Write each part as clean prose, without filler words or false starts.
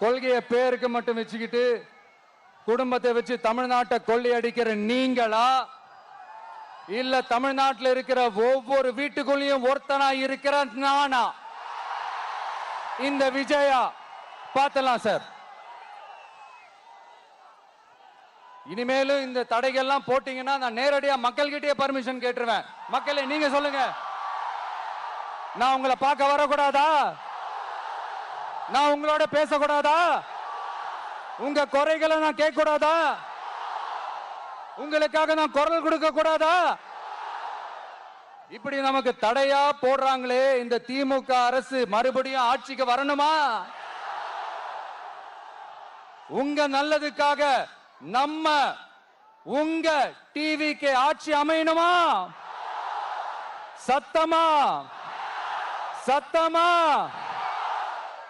கொள்கையை பேருக்கு மட்டும் வச்சுக்கிட்டு குடும்பத்தை வச்சு தமிழ்நாட்டை கொள்ளையடிக்கிற நீங்களா, இல்ல தமிழ்நாட்டில் இருக்கிற ஒவ்வொரு வீட்டுக்குள்ளேயும் ஒருத்தனா இருக்கிற நானா, இந்த விஜயா? பார்த்தலாம் சார். இனிமேலும் இந்த தடைகள்லாம் போட்டீங்கன்னா நான் நேரடியா மக்கள்கிட்டயே பர்மிஷன் கேட்டுருவேன். மக்களே நீங்க சொல்லுங்க, நான் உங்களை பார்க்க வரக்கூடாதா? நான் உங்களோட பேசக்கூடாதா? உங்க குறைகளை நான் கேட்க கூடாதா? உங்களுக்காக நான் குரல் கொடுக்க கூடாதா? இப்படி நமக்கு தடையா போடுறாங்களே, இந்த திமுக அரசு மறுபடியும் ஆட்சிக்கு வரணுமா? உங்க நல்லதுக்காக நம்ம உங்க டிவிக்கு ஆட்சி அமையணுமா? சத்தமா சத்தமா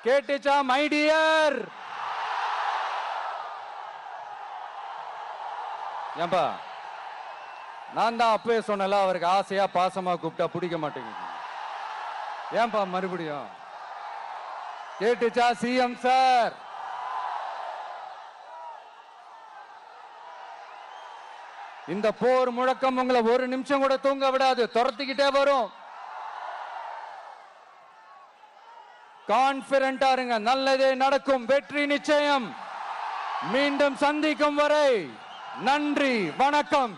கேட்டுச்சா மை டியர்? ஏன்பா, நான் தான் அப்பவே சொன்னல, அவருக்கு ஆசையா பாசமா கூப்பிட்டா பிடிக்க மாட்டேங்குது. ஏன்பா மறுபடியும்? கேட்டுச்சா சிஎம் சார்? இந்த போர் முழக்கம் உங்களை ஒரு நிமிஷம் கூட தூங்க விடாது, துரத்திக்கிட்டே வரும். கான்பிடண்டா இருங்க, நல்லதே நடக்கும், வெற்றி நிச்சயம். மீண்டும் சந்திக்கும் வரை நன்றி, வணக்கம்.